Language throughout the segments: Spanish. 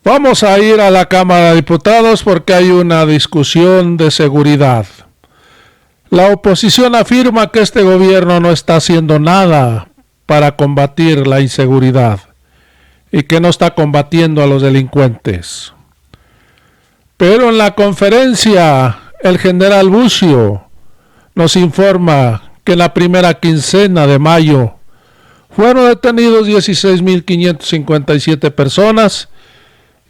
Vamos a ir a la Cámara de Diputados porque hay una discusión de seguridad. La oposición afirma que este gobierno no está haciendo nada para combatir la inseguridad y que no está combatiendo a los delincuentes. Pero en la conferencia, el general Bucio nos informa que en la primera quincena de mayo fueron detenidos 16.557 personas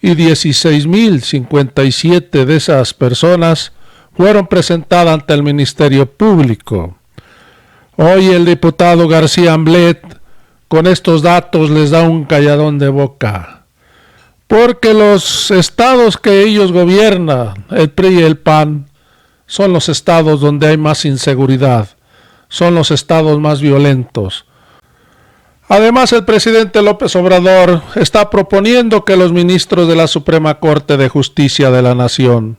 y 16.057 de esas personas fueron presentadas ante el Ministerio Público. Hoy el diputado García Amblet con estos datos les da un calladón de boca, porque los estados que ellos gobiernan, el PRI y el PAN, son los estados donde hay más inseguridad, son los estados más violentos. Además, el presidente López Obrador está proponiendo que los ministros de la Suprema Corte de Justicia de la Nación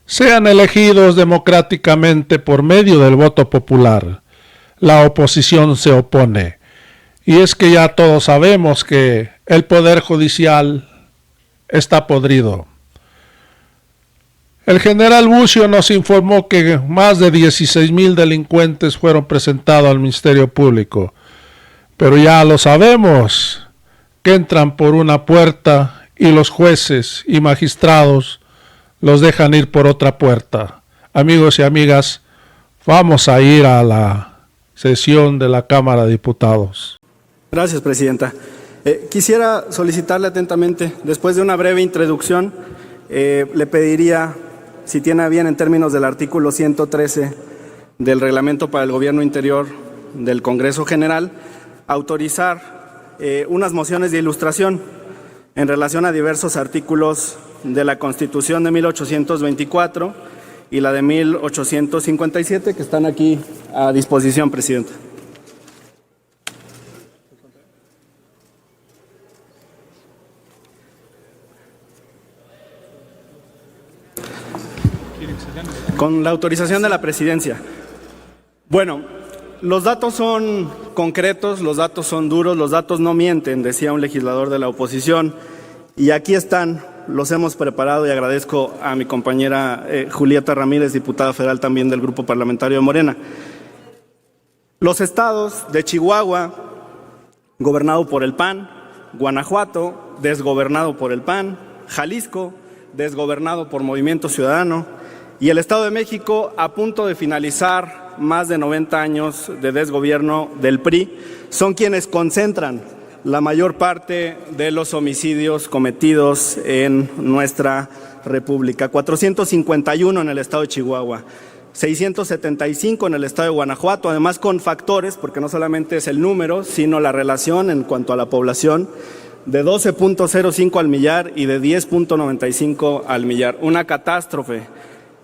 sean elegidos democráticamente por medio del voto popular. La oposición se opone. Y es que ya todos sabemos que el Poder Judicial está podrido. El general Bucio nos informó que más de 16,000 delincuentes fueron presentados al Ministerio Público. Pero ya lo sabemos, que entran por una puerta y los jueces y magistrados los dejan ir por otra puerta. Amigos y amigas, vamos a ir a la sesión de la Cámara de Diputados. Gracias, Presidenta. Quisiera solicitarle atentamente, después de una breve introducción, le pediría, si tiene a bien en términos del artículo 113 del Reglamento para el Gobierno Interior del Congreso General, autorizar unas mociones de ilustración en relación a diversos artículos de la Constitución de 1824 y la de 1857, que están aquí a disposición, Presidenta. Con la autorización de la Presidencia. Bueno, los datos son concretos, los datos son duros, los datos no mienten, decía un legislador de la oposición, y aquí están, los hemos preparado y agradezco a mi compañera Julieta Ramírez, diputada federal también del Grupo Parlamentario de Morena. Los estados de Chihuahua, gobernado por el PAN, Guanajuato, desgobernado por el PAN, Jalisco, desgobernado por Movimiento Ciudadano, y el Estado de México, a punto de finalizar más de 90 años de desgobierno del PRI, son quienes concentran la mayor parte de los homicidios cometidos en nuestra República. 451 en el Estado de Chihuahua, 675 en el Estado de Guanajuato, además con factores, porque no solamente es el número, sino la relación en cuanto a la población, de 12.05 al millar y de 10.95 al millar. Una catástrofe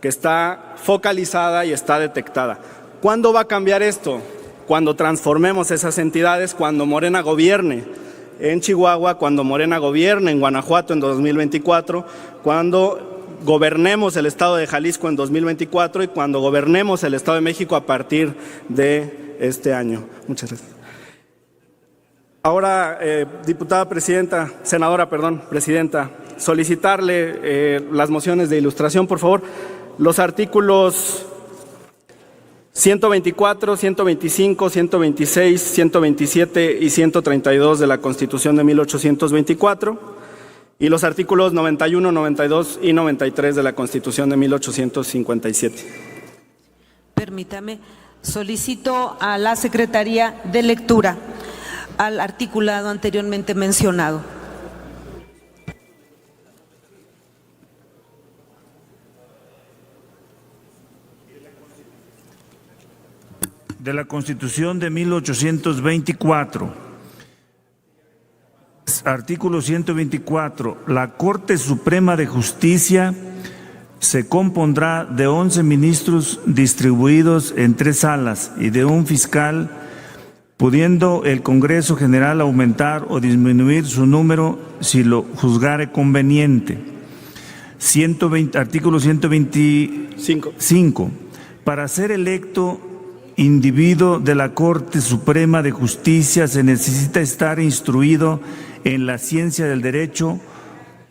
que está focalizada y está detectada. ¿Cuándo va a cambiar esto? Cuando transformemos esas entidades, cuando Morena gobierne en Chihuahua, cuando Morena gobierne en Guanajuato en 2024, cuando gobernemos el Estado de Jalisco en 2024 y cuando gobernemos el Estado de México a partir de este año. Muchas gracias. Ahora, senadora, presidenta, solicitarle las mociones de ilustración, por favor. Los artículos 124, 125, 126, 127 y 132 de la Constitución de 1824 y los artículos 91, 92 y 93 de la Constitución de 1857. Permítame, solicito a la Secretaría de Lectura al articulado anteriormente mencionado. De la Constitución de 1824. Artículo 124. La Corte Suprema de Justicia se compondrá de 11 ministros distribuidos en 3 salas y de un fiscal, pudiendo el Congreso General aumentar o disminuir su número si lo juzgare conveniente. Artículo 125. Para ser electo individuo de la Corte Suprema de Justicia se necesita estar instruido en la ciencia del derecho,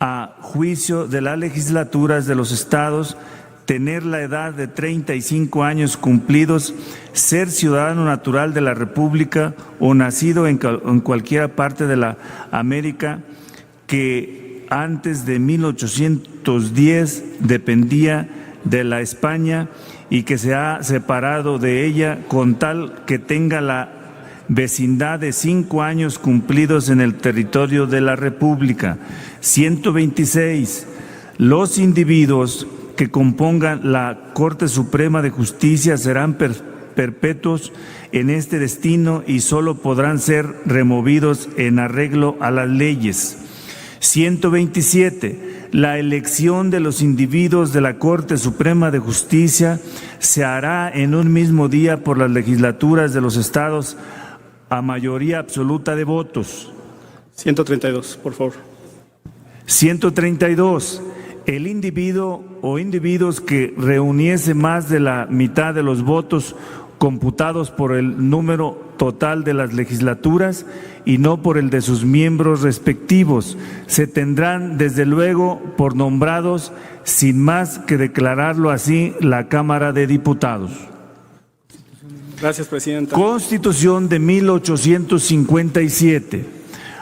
a juicio de las legislaturas de los estados, tener la edad de 35 años cumplidos, ser ciudadano natural de la República o nacido en cualquier parte de la América que antes de 1810 dependía de la España y que se ha separado de ella, con tal que tenga la vecindad de 5 años cumplidos en el territorio de la República. 126. Los individuos que compongan la Corte Suprema de Justicia serán perpetuos en este destino y solo podrán ser removidos en arreglo a las leyes. 127. La elección de los individuos de la Corte Suprema de Justicia se hará en un mismo día por las legislaturas de los estados a mayoría absoluta de votos. 132, por favor. 132. El individuo o individuos que reuniese más de la mitad de los votos computados por el número total de las legislaturas y no por el de sus miembros respectivos, se tendrán desde luego por nombrados sin más que declararlo así la Cámara de Diputados. Gracias, presidenta. Constitución de 1857,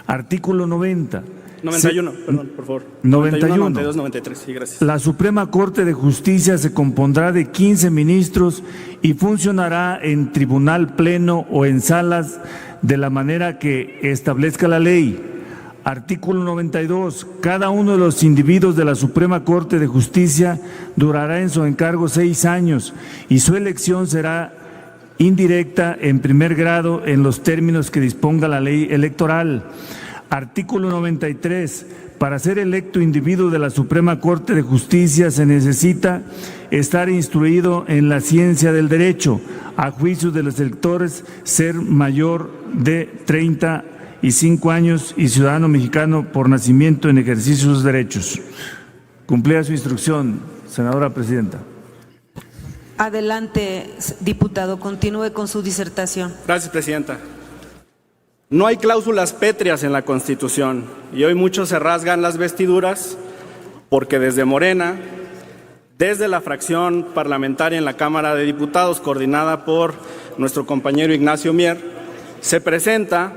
artículo 90. 91, perdón, por favor. 91. 92, 93, sí, gracias. La Suprema Corte de Justicia se compondrá de 15 ministros y funcionará en tribunal pleno o en salas de la manera que establezca la ley. Artículo 92. Cada uno de los individuos de la Suprema Corte de Justicia durará en su encargo 6 años y su elección será indirecta en primer grado en los términos que disponga la ley electoral. Artículo 93. Para ser electo individuo de la Suprema Corte de Justicia se necesita estar instruido en la ciencia del derecho, a juicio de los electores ser mayor de 35 años y ciudadano mexicano por nacimiento en ejercicio de sus derechos. Cumplida su instrucción, senadora presidenta. Adelante, diputado, continúe con su disertación. Gracias, presidenta. No hay cláusulas pétreas en la Constitución y hoy muchos se rasgan las vestiduras porque desde Morena, desde la fracción parlamentaria en la Cámara de Diputados, coordinada por nuestro compañero Ignacio Mier, se presenta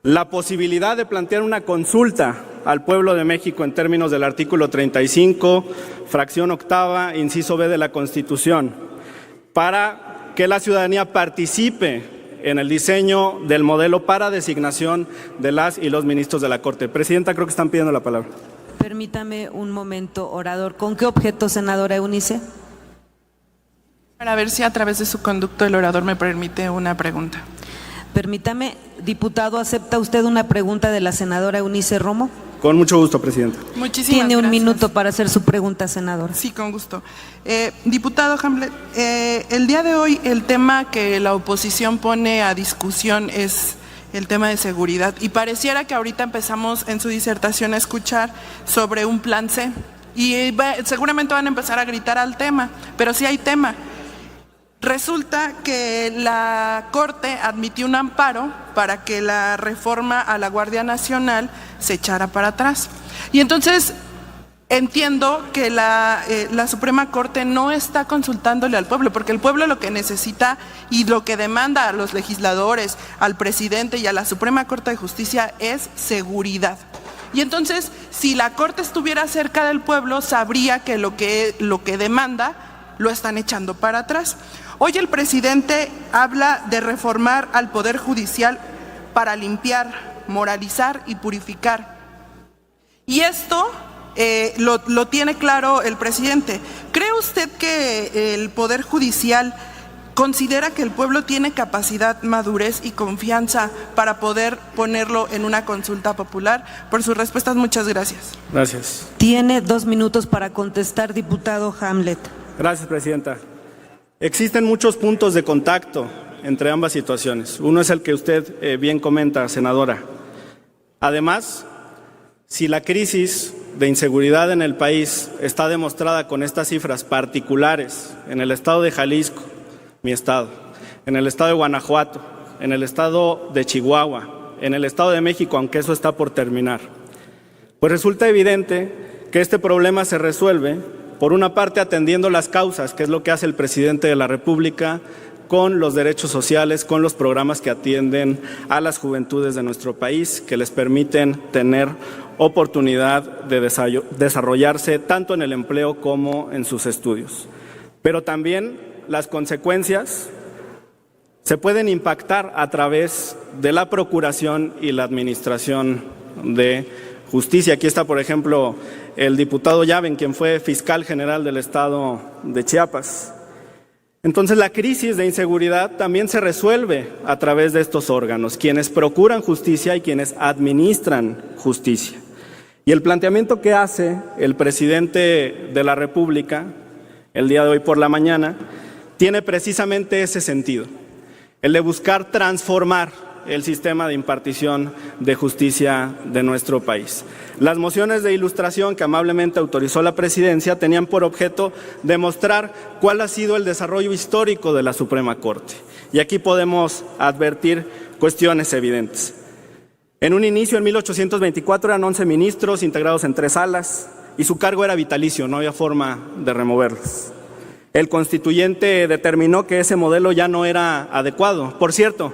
la posibilidad de plantear una consulta al pueblo de México en términos del artículo 35, fracción octava, inciso B de la Constitución, para que la ciudadanía participe en el diseño del modelo para designación de las y los ministros de la Corte. Presidenta, creo que están pidiendo la palabra. Permítame un momento, orador. ¿Con qué objeto, senadora Eunice? Para ver si a través de su conducto el orador me permite una pregunta. Permítame, diputado, ¿acepta usted una pregunta de la senadora Eunice Romo? Con mucho gusto, presidenta. Muchísimas Tiene un gracias. minuto para hacer su pregunta, senadora. Sí, con gusto. Diputado Hamlet, el día de hoy el tema que la oposición pone a discusión es el tema de seguridad y pareciera que ahorita empezamos en su disertación a escuchar sobre un plan C y seguramente van a empezar a gritar al tema, pero sí hay tema. Resulta que la Corte admitió un amparo para que la reforma a la Guardia Nacional se echara para atrás. Y entonces entiendo que la Suprema Corte no está consultándole al pueblo, porque el pueblo lo que necesita y lo que demanda a los legisladores, al presidente y a la Suprema Corte de Justicia es seguridad. Y entonces, si la Corte estuviera cerca del pueblo, sabría que lo que demanda lo están echando para atrás. Hoy el presidente habla de reformar al Poder Judicial para limpiar, moralizar y purificar. Y esto lo tiene claro el presidente. ¿Cree usted que el Poder Judicial considera que el pueblo tiene capacidad, madurez y confianza para poder ponerlo en una consulta popular? Por sus respuestas, muchas gracias. Gracias. Tiene 2 minutos para contestar, diputado Hamlet. Gracias, presidenta. Existen muchos puntos de contacto entre ambas situaciones. Uno es el que usted bien comenta, senadora. Además, si la crisis de inseguridad en el país está demostrada con estas cifras particulares en el estado de Jalisco, mi estado, en el estado de Guanajuato, en el estado de Chihuahua, en el estado de México, aunque eso está por terminar, Pues resulta evidente que este problema se resuelve, por una parte, atendiendo las causas, que es lo que hace el presidente de la República, con los derechos sociales, con los programas que atienden a las juventudes de nuestro país, que les permiten tener oportunidad de desarrollarse tanto en el empleo como en sus estudios. Pero también las consecuencias se pueden impactar a través de la procuración y la administración de justicia. Aquí está, por ejemplo, el diputado Llaven, quien fue fiscal general del estado de Chiapas. Entonces, la crisis de inseguridad también se resuelve a través de estos órganos, quienes procuran justicia y quienes administran justicia. Y el planteamiento que hace el presidente de la República el día de hoy por la mañana tiene precisamente ese sentido, el de buscar transformar el sistema de impartición de justicia de nuestro país. Las mociones de ilustración que amablemente autorizó la presidencia tenían por objeto demostrar cuál ha sido el desarrollo histórico de la Suprema Corte. Y aquí podemos advertir cuestiones evidentes. En un inicio, en 1824, eran 11 ministros integrados en 3 salas y su cargo era vitalicio, no había forma de removerlos. El constituyente determinó que ese modelo ya no era adecuado. Por cierto,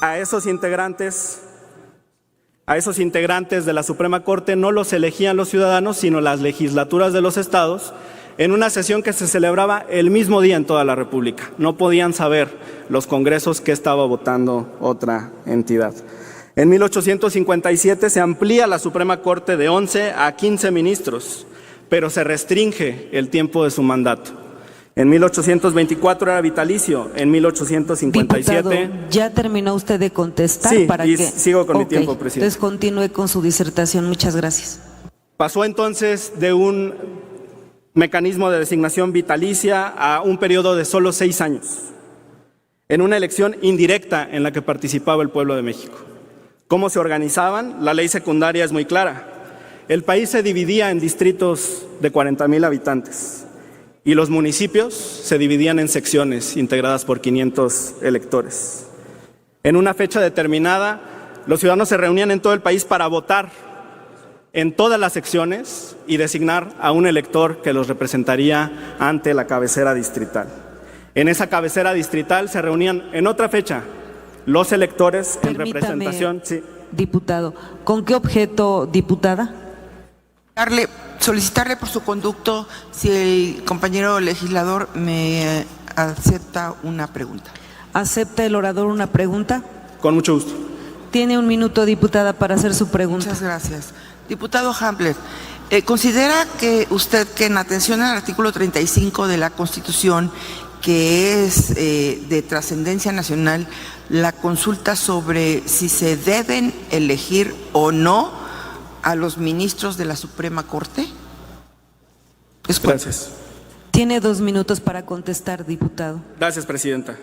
a esos integrantes de la Suprema Corte no los elegían los ciudadanos, sino las legislaturas de los estados, en una sesión que se celebraba el mismo día en toda la República. No podían saber los congresos qué estaba votando otra entidad. En 1857 se amplía la Suprema Corte de 11 a 15 ministros, pero se restringe el tiempo de su mandato. En 1824 era vitalicio, en 1857… Diputado, ¿ya terminó usted de contestar? Sí, para y que… sigo con mi tiempo, presidente. Entonces continúe con su disertación. Muchas gracias. Pasó entonces de un mecanismo de designación vitalicia a un periodo de solo 6 años, en una elección indirecta en la que participaba el pueblo de México. ¿Cómo se organizaban? La ley secundaria es muy clara. El país se dividía en distritos de 40,000 habitantes. Y los municipios se dividían en secciones integradas por 500 electores. En una fecha determinada, los ciudadanos se reunían en todo el país para votar en todas las secciones y designar a un elector que los representaría ante la cabecera distrital. En esa cabecera distrital se reunían en otra fecha los electores en representación. Sí. Diputado, ¿con qué objeto, diputada? Solicitarle por su conducto si el compañero legislador me acepta una pregunta. ¿Acepta el orador una pregunta? Con mucho gusto. Tiene 1 minuto, diputada, para hacer su pregunta. Muchas gracias. Diputado Hambler, ¿considera que usted que en atención al artículo 35 de la Constitución, que es de trascendencia nacional, la consulta sobre si se deben elegir o no a los ministros de la Suprema Corte? Gracias. Tiene 2 minutos para contestar, diputado. Gracias, presidenta.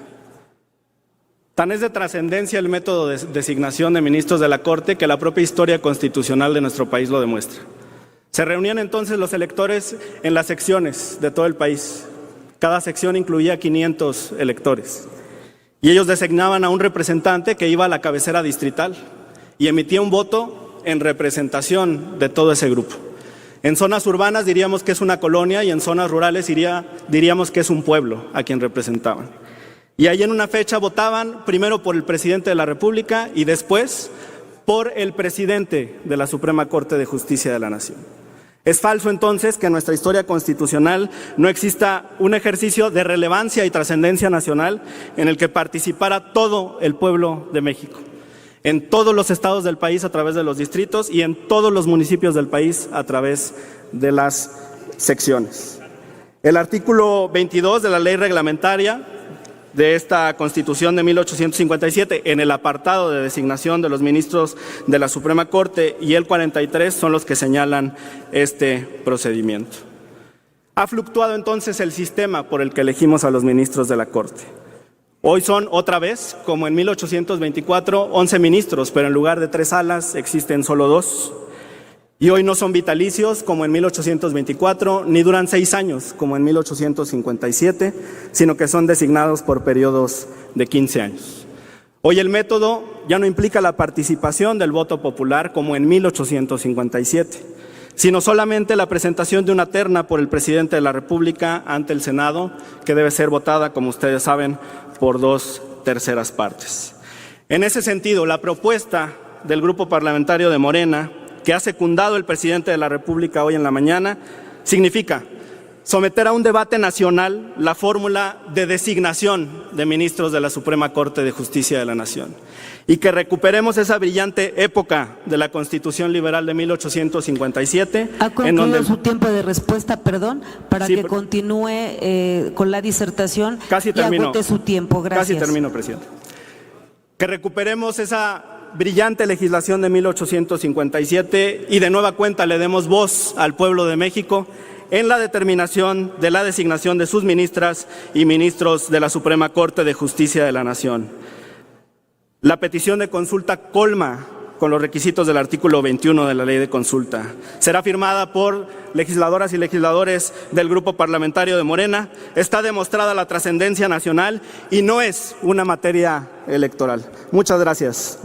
Tan es de trascendencia el método de designación de ministros de la Corte que la propia historia constitucional de nuestro país lo demuestra. Se reunían entonces los electores en las secciones de todo el país. Cada sección incluía 500 electores. Y ellos designaban a un representante que iba a la cabecera distrital y emitía un voto en representación de todo ese grupo. En zonas urbanas diríamos que es una colonia y en zonas rurales diríamos que es un pueblo a quien representaban. Y ahí en una fecha votaban primero por el presidente de la República y después por el presidente de la Suprema Corte de Justicia de la Nación. Es falso entonces que en nuestra historia constitucional no exista un ejercicio de relevancia y trascendencia nacional en el que participara todo el pueblo de México, en todos los estados del país a través de los distritos y en todos los municipios del país a través de las secciones. El artículo 22 de la ley reglamentaria de esta Constitución de 1857, en el apartado de designación de los ministros de la Suprema Corte, y el 43 son los que señalan este procedimiento. Ha fluctuado entonces el sistema por el que elegimos a los ministros de la Corte. Hoy son otra vez, como en 1824, 11 ministros, pero en lugar de 3 salas existen solo 2. Y hoy no son vitalicios, como en 1824, ni duran 6 años, como en 1857, sino que son designados por periodos de 15 años. Hoy el método ya no implica la participación del voto popular como en 1857, sino solamente la presentación de una terna por el presidente de la República ante el Senado, que debe ser votada, como ustedes saben, por 2/3 partes. En ese sentido, la propuesta del Grupo Parlamentario de Morena, que ha secundado el presidente de la República hoy en la mañana, significa someter a un debate nacional la fórmula de designación de ministros de la Suprema Corte de Justicia de la Nación y que recuperemos esa brillante época de la Constitución Liberal de 1857. Ha concluido su tiempo de respuesta, perdón, para que continúe con la disertación. Casi termino. Y agote su tiempo. Gracias. Casi termino, presidente. Que recuperemos esa brillante legislación de 1857 y de nueva cuenta le demos voz al pueblo de México en la determinación de la designación de sus ministras y ministros de la Suprema Corte de Justicia de la Nación. La petición de consulta colma con los requisitos del artículo 21 de la Ley de Consulta. Será firmada por legisladoras y legisladores del Grupo Parlamentario de Morena. Está demostrada la trascendencia nacional y no es una materia electoral. Muchas gracias,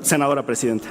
senadora presidenta.